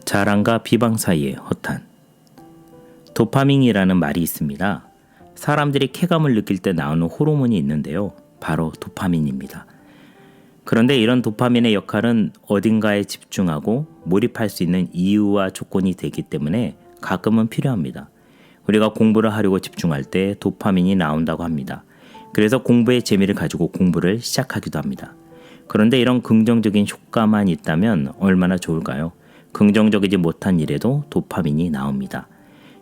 자랑과 비방 사이의 허탄. 도파민이라는 말이 있습니다. 사람들이 쾌감을 느낄 때 나오는 호르몬이 있는데요. 바로 도파민입니다. 그런데 이런 도파민의 역할은 어딘가에 집중하고 몰입할 수 있는 이유와 조건이 되기 때문에 가끔은 필요합니다. 우리가 공부를 하려고 집중할 때 도파민이 나온다고 합니다. 그래서 공부의 재미를 가지고 공부를 시작하기도 합니다. 그런데 이런 긍정적인 효과만 있다면 얼마나 좋을까요? 긍정적이지 못한 일에도 도파민이 나옵니다.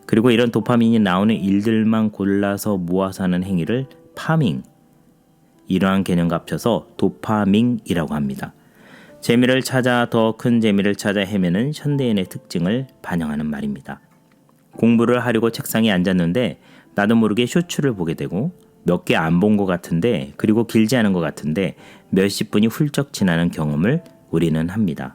그리고 이런 도파민이 나오는 일들만 골라서 모아서 하는 행위를 파밍, 이러한 개념과 합쳐서 도파민이라고 합니다. 재미를 찾아 더 큰 재미를 찾아 헤매는 현대인의 특징을 반영하는 말입니다. 공부를 하려고 책상에 앉았는데 나도 모르게 쇼츠를 보게 되고 몇 개 안 본 것 같은데 그리고 길지 않은 것 같은데 몇십 분이 훌쩍 지나는 경험을 우리는 합니다.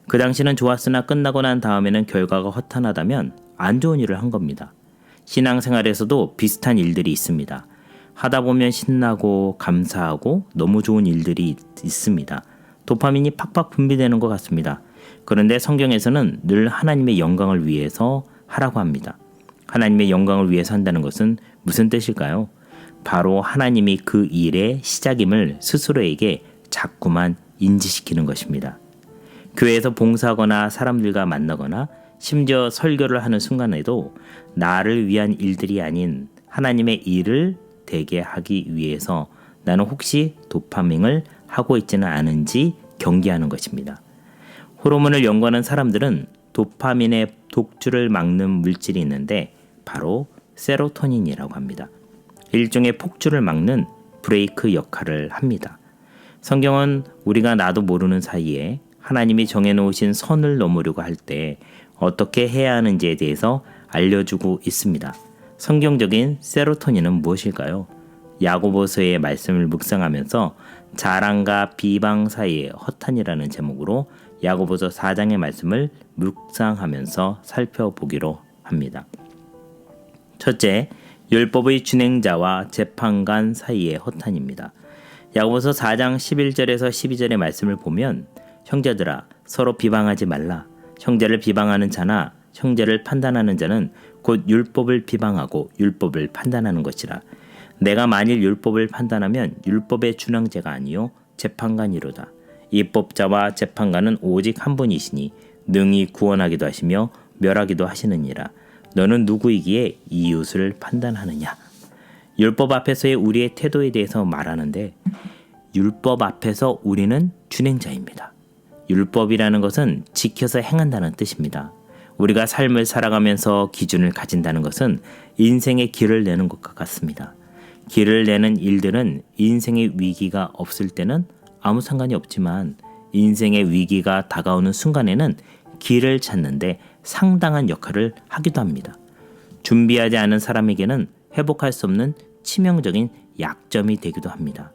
그 당시는 좋았으나 끝나고 난 다음에는 결과가 허탄하다면 안 좋은 일을 한 겁니다. 신앙생활에서도 비슷한 일들이 있습니다. 하다 보면 신나고 감사하고 너무 좋은 일들이 있습니다. 도파민이 팍팍 분비되는 것 같습니다. 그런데 성경에서는 늘 하나님의 영광을 위해서 하라고 합니다. 하나님의 영광을 위해서 한다는 것은 무슨 뜻일까요? 바로 하나님이 그 일의 시작임을 스스로에게 자꾸만 인지시키는 것입니다. 교회에서 봉사하거나 사람들과 만나거나 심지어 설교를 하는 순간에도 나를 위한 일들이 아닌 하나님의 일을 되게 하기 위해서 나는 혹시 도파민을 하고 있지는 않은지 경계하는 것입니다. 호르몬을 연구하는 사람들은 도파민의 독주를 막는 물질이 있는데 바로 세로토닌이라고 합니다. 일종의 폭주를 막는 브레이크 역할을 합니다. 성경은 우리가 나도 모르는 사이에 하나님이 정해놓으신 선을 넘으려고 할 때 어떻게 해야 하는지에 대해서 알려주고 있습니다. 성경적인 세로토닌은 무엇일까요? 야고보서의 말씀을 묵상하면서 자랑과 비방 사이의 허탄이라는 제목으로 야고보서 4장의 말씀을 묵상하면서 살펴보기로 합니다. 첫째, 율법의 준행자와 재판관 사이의 허탄입니다. 야고보서 4장 11절에서 12절의 말씀을 보면 형제들아 서로 비방하지 말라. 형제를 비방하는 자나 형제를 판단하는 자는 곧 율법을 비방하고 율법을 판단하는 것이라. 내가 만일 율법을 판단하면 율법의 준행자가 아니요 재판관이로다. 입법자와 재판관은 오직 한 분이시니 능히 구원하기도 하시며 멸하기도 하시느니라. 너는 누구이기에 이웃을 판단하느냐? 율법 앞에서의 우리의 태도에 대해서 말하는데 율법 앞에서 우리는 준행자입니다. 율법이라는 것은 지켜서 행한다는 뜻입니다. 우리가 삶을 살아가면서 기준을 가진다는 것은 인생의 길을 내는 것과 같습니다. 길을 내는 일들은 인생의 위기가 없을 때는 아무 상관이 없지만 인생의 위기가 다가오는 순간에는 길을 찾는데 상당한 역할을 하기도 합니다. 준비하지 않은 사람에게는 회복할 수 없는 치명적인 약점이 되기도 합니다.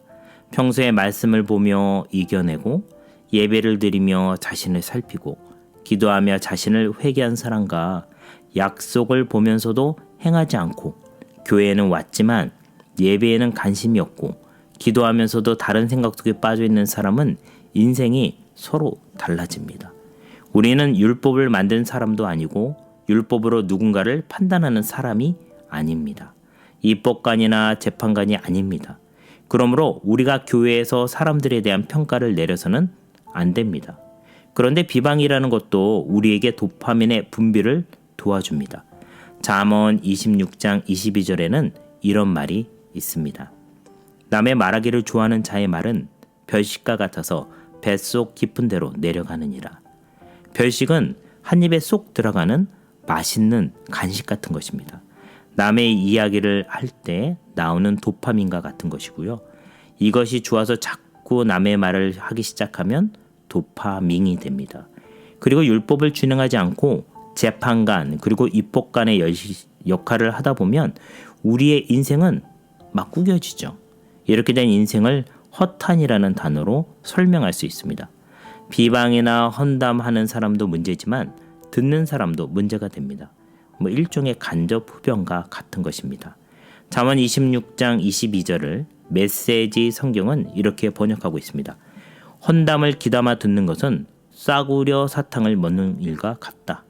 평소에 말씀을 보며 이겨내고 예배를 드리며 자신을 살피고 기도하며 자신을 회개한 사람과 약속을 보면서도 행하지 않고 교회에는 왔지만 예배에는 관심이 없고 기도하면서도 다른 생각 속에 빠져 있는 사람은 인생이 서로 달라집니다. 우리는 율법을 만든 사람도 아니고 율법으로 누군가를 판단하는 사람이 아닙니다. 입법관이나 재판관이 아닙니다. 그러므로 우리가 교회에서 사람들에 대한 평가를 내려서는 안 됩니다. 그런데 비방이라는 것도 우리에게 도파민의 분비를 도와줍니다. 잠언 26장 22절에는 이런 말이 있습니다. 남의 말하기를 좋아하는 자의 말은 별식과 같아서 뱃속 깊은 데로 내려가느니라. 별식은 한 입에 쏙 들어가는 맛있는 간식 같은 것입니다. 남의 이야기를 할 때 나오는 도파민과 같은 것이고요. 이것이 좋아서 자꾸 남의 말을 하기 시작하면 도파민이 됩니다. 그리고 율법을 준행하지 않고 재판관 그리고 입법관의 역할을 하다 보면 우리의 인생은 막 구겨지죠. 이렇게 된 인생을 허탄이라는 단어로 설명할 수 있습니다. 비방이나 헌담하는 사람도 문제지만 듣는 사람도 문제가 됩니다. 일종의 간접 흡연과 같은 것입니다. 잠언 26장 22절을 메시지 성경은 이렇게 번역하고 있습니다. 헌담을 귀담아 듣는 것은 싸구려 사탕을 먹는 일과 같다.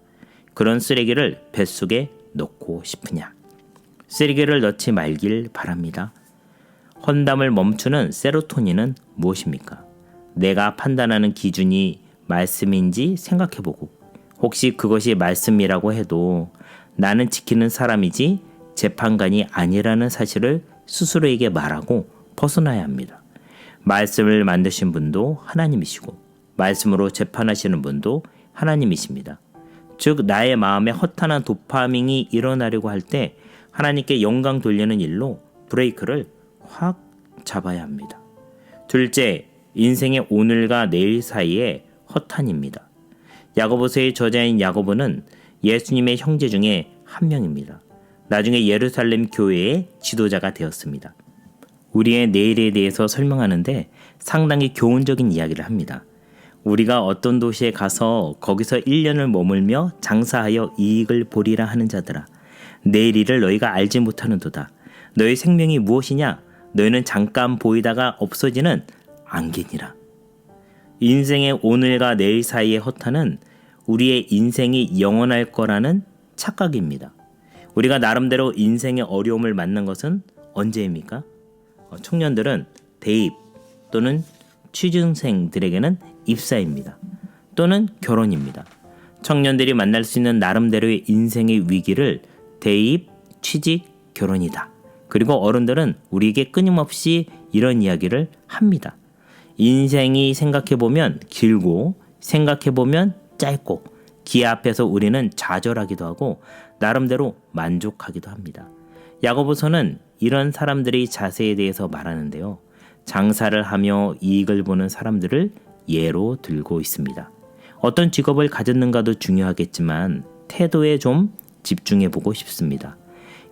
그런 쓰레기를 뱃속에 넣고 싶으냐? 쓰레기를 넣지 말길 바랍니다. 헌담을 멈추는 세로토닌은 무엇입니까? 내가 판단하는 기준이 말씀인지 생각해보고 혹시 그것이 말씀이라고 해도 나는 지키는 사람이지 재판관이 아니라는 사실을 스스로에게 말하고 벗어나야 합니다. 말씀을 만드신 분도 하나님이시고 말씀으로 재판하시는 분도 하나님이십니다. 즉 나의 마음에 허탄한 도파민이 일어나려고 할 때 하나님께 영광 돌리는 일로 브레이크를 확 잡아야 합니다. 둘째, 인생의 오늘과 내일 사이에 허탄입니다. 야고보서의 저자인 야고보는 예수님의 형제 중에 한 명입니다. 나중에 예루살렘 교회의 지도자가 되었습니다. 우리의 내일에 대해서 설명하는데 상당히 교훈적인 이야기를 합니다. 우리가 어떤 도시에 가서 거기서 1년을 머물며 장사하여 이익을 보리라 하는 자들아, 내일 일을 너희가 알지 못하는도다. 너희 생명이 무엇이냐? 너희는 잠깐 보이다가 없어지는 안개니라. 인생의 오늘과 내일 사이의 허탄은 우리의 인생이 영원할 거라는 착각입니다. 우리가 나름대로 인생의 어려움을 만난 것은 언제입니까? 청년들은 대입 또는 취준생들에게는 입사입니다. 또는 결혼입니다. 청년들이 만날 수 있는 나름대로의 인생의 위기를 대입, 취직, 결혼이다. 그리고 어른들은 우리에게 끊임없이 이런 이야기를 합니다. 인생이 생각해보면 길고 생각해보면 짧고 기회 앞에서 우리는 좌절하기도 하고 나름대로 만족하기도 합니다. 야고보서는 이런 사람들의 자세에 대해서 말하는데요. 장사를 하며 이익을 보는 사람들을 예로 들고 있습니다. 어떤 직업을 가졌는가도 중요하겠지만 태도에 좀 집중해보고 싶습니다.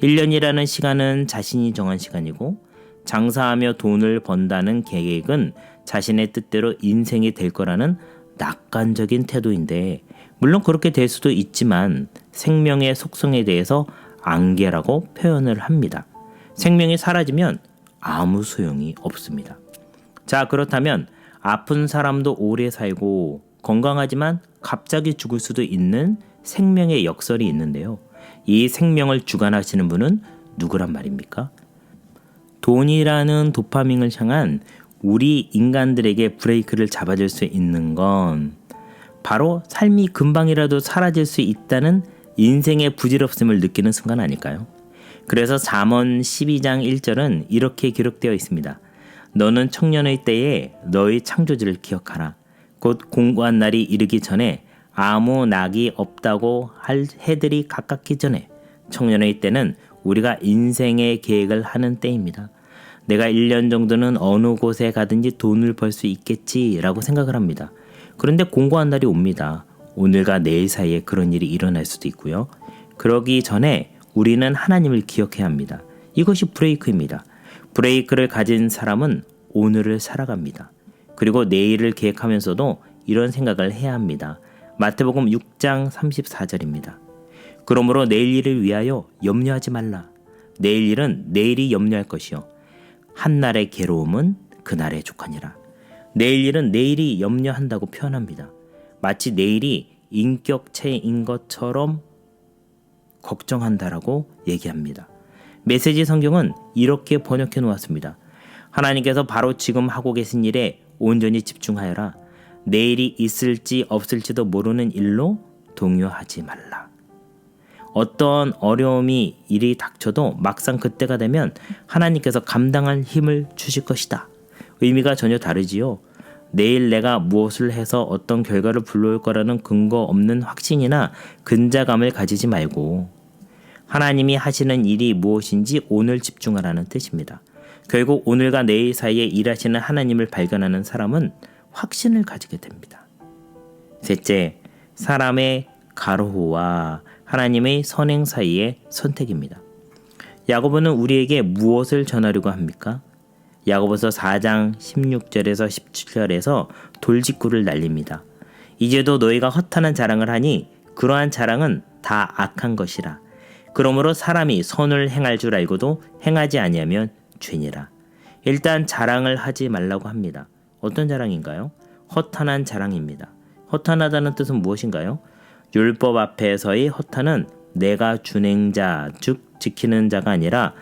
1년이라는 시간은 자신이 정한 시간이고 장사하며 돈을 번다는 계획은 자신의 뜻대로 인생이 될 거라는 낙관적인 태도인데 물론 그렇게 될 수도 있지만 생명의 속성에 대해서 안개라고 표현을 합니다. 생명이 사라지면 아무 소용이 없습니다. 자, 그렇다면 아픈 사람도 오래 살고 건강하지만 갑자기 죽을 수도 있는 생명의 역설이 있는데요. 이 생명을 주관하시는 분은 누구란 말입니까? 돈이라는 도파민을 향한 우리 인간들에게 브레이크를 잡아줄 수 있는 건 바로 삶이 금방이라도 사라질 수 있다는 인생의 부질없음을 느끼는 순간 아닐까요? 그래서 잠언 12장 1절은 이렇게 기록되어 있습니다. 너는 청년의 때에 너의 창조주를 기억하라. 곧 공고한 날이 이르기 전에 아무 낙이 없다고 할 해들이 가깝기 전에 청년의 때는 우리가 인생의 계획을 하는 때입니다. 내가 1년 정도는 어느 곳에 가든지 돈을 벌 수 있겠지라고 생각을 합니다. 그런데 공고한 날이 옵니다. 오늘과 내일 사이에 그런 일이 일어날 수도 있고요. 그러기 전에 우리는 하나님을 기억해야 합니다. 이것이 브레이크입니다. 브레이크를 가진 사람은 오늘을 살아갑니다. 그리고 내일을 계획하면서도 이런 생각을 해야 합니다. 마태복음 6장 34절입니다. 그러므로 내일 일을 위하여 염려하지 말라. 내일 일은 내일이 염려할 것이요 한날의 괴로움은 그날의 족하니라. 내일 일은 내일이 염려한다고 표현합니다. 마치 내일이 인격체인 것처럼 걱정한다라고 얘기합니다. 메시지 성경은 이렇게 번역해 놓았습니다. 하나님께서 바로 지금 하고 계신 일에 온전히 집중하여라. 내일이 있을지 없을지도 모르는 일로 동요하지 말라. 어떤 어려움이 일이 닥쳐도 막상 그때가 되면 하나님께서 감당할 힘을 주실 것이다. 의미가 전혀 다르지요. 내일 내가 무엇을 해서 어떤 결과를 불러올 거라는 근거 없는 확신이나 근자감을 가지지 말고 하나님이 하시는 일이 무엇인지 오늘 집중하라는 뜻입니다. 결국 오늘과 내일 사이에 일하시는 하나님을 발견하는 사람은 확신을 가지게 됩니다. 셋째, 사람의 가로호와 하나님의 선행 사이의 선택입니다. 야고보는 우리에게 무엇을 전하려고 합니까? 야고보서 4장 16절에서 17절에서 돌직구를 날립니다. 이제도 너희가 허탄한 자랑을 하니 그러한 자랑은 다 악한 것이라. 그러므로 사람이 선을 행할 줄 알고도 행하지 아니하면 죄니라. 일단 자랑을 하지 말라고 합니다. 어떤 자랑인가요? 허탄한 자랑입니다. 허탄하다는 뜻은 무엇인가요? 율법 앞에서의 허탄은 내가 준행자, 즉 지키는 자가 아니라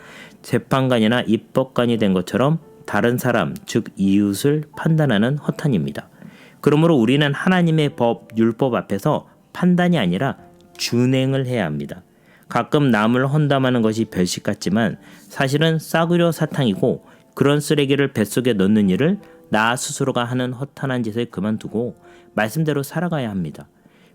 재판관이나 입법관이 된 것처럼 다른 사람, 즉 이웃을 판단하는 허탄입니다. 그러므로 우리는 하나님의 법, 율법 앞에서 판단이 아니라 준행을 해야 합니다. 가끔 남을 헌담하는 것이 별식 같지만 사실은 싸구려 사탕이고 그런 쓰레기를 뱃속에 넣는 일을 나 스스로가 하는 허탄한 짓을 그만두고 말씀대로 살아가야 합니다.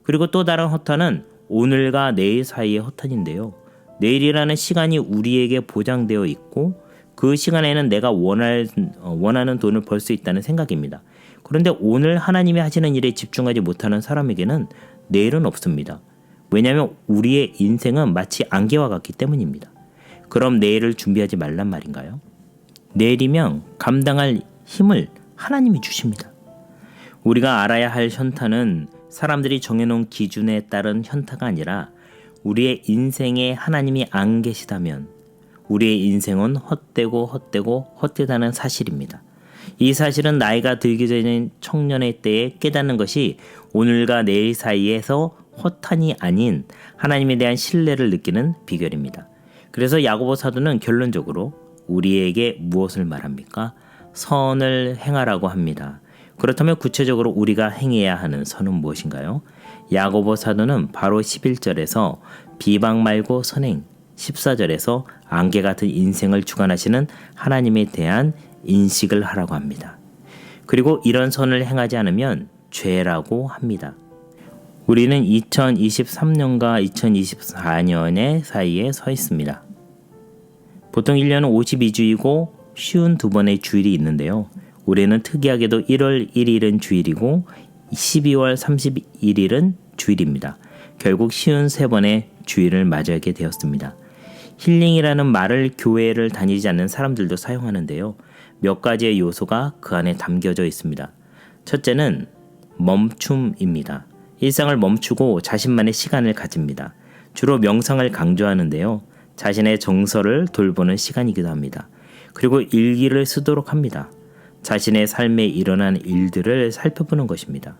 그리고 또 다른 허탄은 오늘과 내일 사이의 허탄인데요. 내일이라는 시간이 우리에게 보장되어 있고 그 시간에는 내가 원하는 돈을 벌 수 있다는 생각입니다. 그런데 오늘 하나님이 하시는 일에 집중하지 못하는 사람에게는 내일은 없습니다. 왜냐하면 우리의 인생은 마치 안개와 같기 때문입니다. 그럼 내일을 준비하지 말란 말인가요? 내일이면 감당할 힘을 하나님이 주십니다. 우리가 알아야 할 현타는 사람들이 정해놓은 기준에 따른 현타가 아니라 우리의 인생에 하나님이 안 계시다면 우리의 인생은 헛되다는 사실입니다. 이 사실은 나이가 들기 전인 청년의 때에 깨닫는 것이 오늘과 내일 사이에서 허탄이 아닌 하나님에 대한 신뢰를 느끼는 비결입니다. 그래서 야고보 사도는 결론적으로 우리에게 무엇을 말합니까? 선을 행하라고 합니다. 그렇다면 구체적으로 우리가 행해야 하는 선은 무엇인가요? 야고보 사도는 바로 11절에서 비방 말고 선행, 14절에서 안개 같은 인생을 주관하시는 하나님에 대한 인식을 하라고 합니다. 그리고 이런 선을 행하지 않으면 죄라고 합니다. 우리는 2023년과 2024년의 사이에 서 있습니다. 보통 1년은 52주이고 쉬운 2번의 주일이 있는데요. 올해는 특이하게도 1월 1일은 주일이고 12월 31일은 주일입니다. 결국 쉬운 3번의 주일을 맞이하게 되었습니다. 힐링이라는 말을 교회를 다니지 않는 사람들도 사용하는데요. 몇 가지의 요소가 그 안에 담겨져 있습니다. 첫째는 멈춤입니다. 일상을 멈추고 자신만의 시간을 가집니다. 주로 명상을 강조하는데요. 자신의 정서를 돌보는 시간이기도 합니다. 그리고 일기를 쓰도록 합니다. 자신의 삶에 일어난 일들을 살펴보는 것입니다.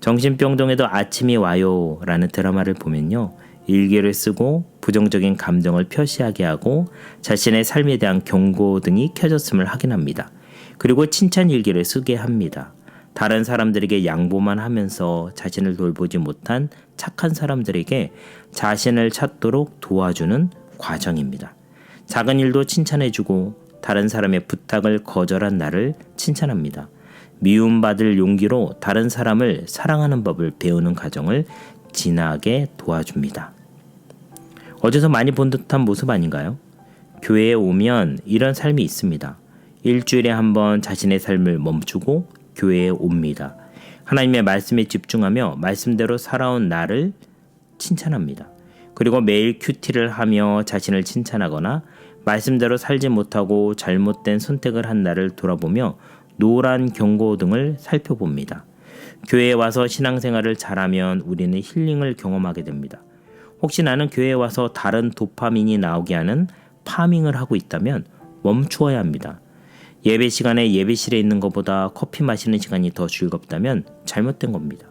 정신병동에도 아침이 와요 라는 드라마를 보면요. 일기를 쓰고 부정적인 감정을 표시하게 하고 자신의 삶에 대한 경고 등이 켜졌음을 확인합니다. 그리고 칭찬 일기를 쓰게 합니다. 다른 사람들에게 양보만 하면서 자신을 돌보지 못한 착한 사람들에게 자신을 찾도록 도와주는 과정입니다. 작은 일도 칭찬해주고 다른 사람의 부탁을 거절한 나를 칭찬합니다. 미움받을 용기로 다른 사람을 사랑하는 법을 배우는 과정을 지나게 도와줍니다. 어디서 많이 본 듯한 모습 아닌가요? 교회에 오면 이런 삶이 있습니다. 일주일에 한 번 자신의 삶을 멈추고 교회에 옵니다. 하나님의 말씀에 집중하며 말씀대로 살아온 나를 칭찬합니다. 그리고 매일 큐티를 하며 자신을 칭찬하거나 말씀대로 살지 못하고 잘못된 선택을 한 나를 돌아보며 노란 경고 등을 살펴봅니다. 교회에 와서 신앙생활을 잘하면 우리는 힐링을 경험하게 됩니다. 혹시 나는 교회에 와서 다른 도파민이 나오게 하는 파밍을 하고 있다면 멈추어야 합니다. 예배 시간에 예배실에 있는 것보다 커피 마시는 시간이 더 즐겁다면 잘못된 겁니다.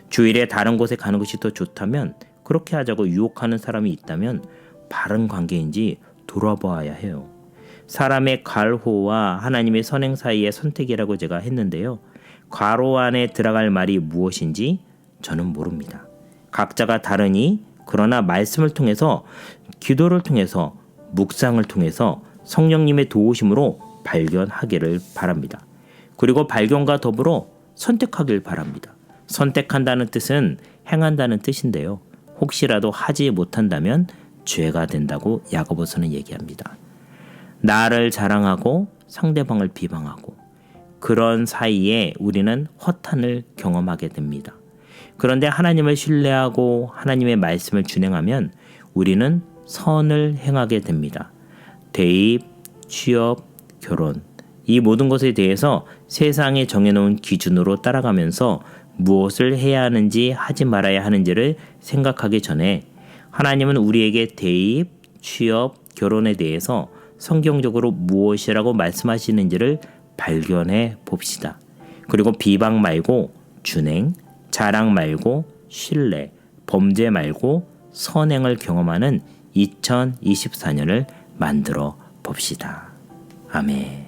주일에 다른 곳에 가는 것이 더 좋다면 그렇게 하자고 유혹하는 사람이 있다면 바른 관계인지 돌아보아야 해요. 사람의 갈호와 하나님의 선행 사이의 선택이라고 제가 했는데요. 괄호 안에 들어갈 말이 무엇인지 저는 모릅니다. 각자가 다르니 그러나 말씀을 통해서 기도를 통해서 묵상을 통해서 성령님의 도우심으로 발견하기를 바랍니다. 그리고 발견과 더불어 선택하길 바랍니다. 선택한다는 뜻은 행한다는 뜻인데요. 혹시라도 하지 못한다면 죄가 된다고 야고보서는 얘기합니다. 나를 자랑하고 상대방을 비방하고 그런 사이에 우리는 허탄을 경험하게 됩니다. 그런데 하나님을 신뢰하고 하나님의 말씀을 준행하면 우리는 선을 행하게 됩니다. 대입, 취업, 결혼 이 모든 것에 대해서 세상에 정해놓은 기준으로 따라가면서 무엇을 해야 하는지 하지 말아야 하는지를 생각하기 전에 하나님은 우리에게 대입, 취업, 결혼에 대해서 성경적으로 무엇이라고 말씀하시는지를 발견해 봅시다. 그리고 비방 말고 준행, 자랑 말고 신뢰, 범죄 말고 선행을 경험하는 2024년을 만들어 봅시다. 아멘.